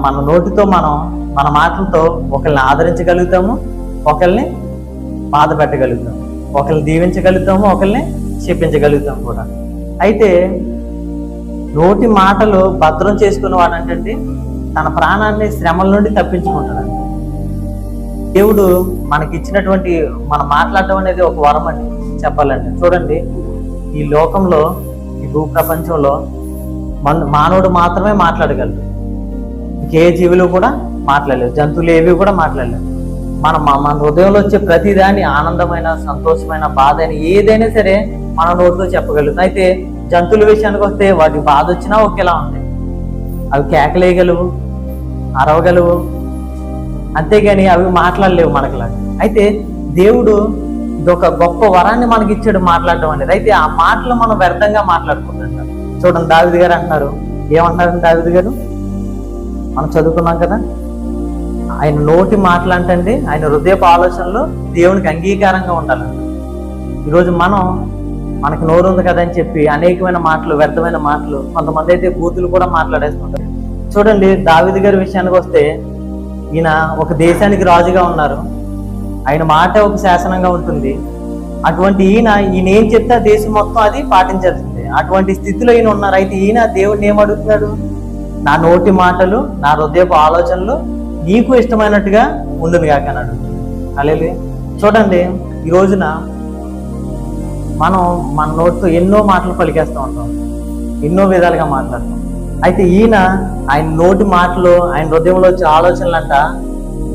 మన నోటితో మన మాటలతో ఒకరిని ఆదరించగలుగుతాము, ఒకరిని బాధ పెట్టగలుగుతాము, ఒకరిని దీవించగలుగుతాము, ఒకరిని శపించగలుగుతాం కూడా. అయితే నోటి మాటలు భద్రం చేసుకున్న వాడంటే తన ప్రాణాన్ని శ్రమల నుండి తప్పించుకుంటాడంట. దేవుడు మనకిచ్చినటువంటి మనం మాట్లాడటం అనేది ఒక వరం అండి చెప్పాలంటే. చూడండి, ఈ లోకంలో, ఈ భూప్రపంచంలో మానవుడు మాత్రమే మాట్లాడగలడు. ఇంకే జీవులు కూడా మాట్లాడలేదు, జంతువులు ఏవి కూడా మాట్లాడలేదు. మన హృదయంలో వచ్చే ప్రతిదాని, ఆనందమైన, సంతోషమైన, బాధ అయిన ఏదైనా సరే మన నోటితో చెప్పగలుగుతాం. అయితే జంతువుల విషయానికి వస్తే వాటి బాధ వచ్చినా ఒకేలా ఉంటాయి. అవి కేకలేయగలవు, అరవగలవు, అంతేగాని అవి మాట్లాడలేవు మనకులాగా. అయితే దేవుడు ఇదొక గొప్ప వరాన్ని మనకి ఇచ్చాడు, మాట్లాడడం అనేది. అయితే ఆ మాటలు మనం వ్యర్థంగా మాట్లాడుకుంటుంటాం. చూడండి, దావీదు గారు అంటున్నారు, ఏమంటారండి దావీదు గారు? మనం చదువుకున్నాం కదా, ఆయన నోటి మాటలు అంటే ఆయన హృదయపు ఆలోచనలు దేవునికి అంగీకారంగా ఉండాలంట. ఈరోజు మనకి నోరు ఉంది కదా అని చెప్పి అనేకమైన మాటలు, వ్యర్థమైన మాటలు, కొంతమంది అయితే బూతులు కూడా మాట్లాడేస్తుంటారు. చూడండి, దావీదు గారి విషయానికి వస్తే ఈయన ఒక దేశానికి రాజుగా ఉన్నారు. ఆయన మాట ఒక శాసనంగా ఉంటుంది. అటువంటి ఈయన ఏం చెప్తే దేశం మొత్తం అది పాటించాల్సిందే. అటువంటి స్థితిలో ఈయన ఉన్నారు. అయితే ఈయన దేవుడిని ఏమడుగుతున్నాడు? నా నోటి మాటలు, నా హృదయపు ఆలోచనలు నీకు ఇష్టమైనట్టుగా ఉండును కాక అని అడుగుతున్నాడు. హల్లెలూయా. చూడండి, ఈ రోజున మనం మన నోటితో ఎన్నో మాటలు పలికేస్తూ ఉంటాం, ఎన్నో విధాలుగా మాట్లాడతాం. అయితే ఆయన నోటి మాటలు, ఆయన హృదయంలో వచ్చే ఆలోచనలంట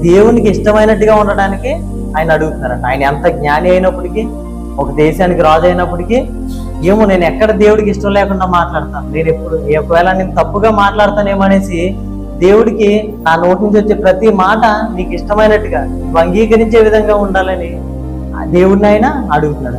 దేవునికి ఇష్టమైనట్టుగా ఉండడానికి ఆయన అడుగుతున్నారంట. ఆయన ఎంత జ్ఞాని అయినప్పటికీ, ఒక దేశానికి రాజు అయినప్పటికీ, ఏమో నేను ఎక్కడ దేవుడికి ఇష్టం లేకుండా మాట్లాడతాను, నేను ఒకవేళ నేను తప్పుగా మాట్లాడతానేమో అనేసి దేవుడికి నా నోటి నుంచి వచ్చే ప్రతి మాట నీకు ఇష్టమైనట్టుగా నువ్వు అంగీకరించే విధంగా ఉండాలని దేవుడిని ఆయన అడుగుతున్నాడు.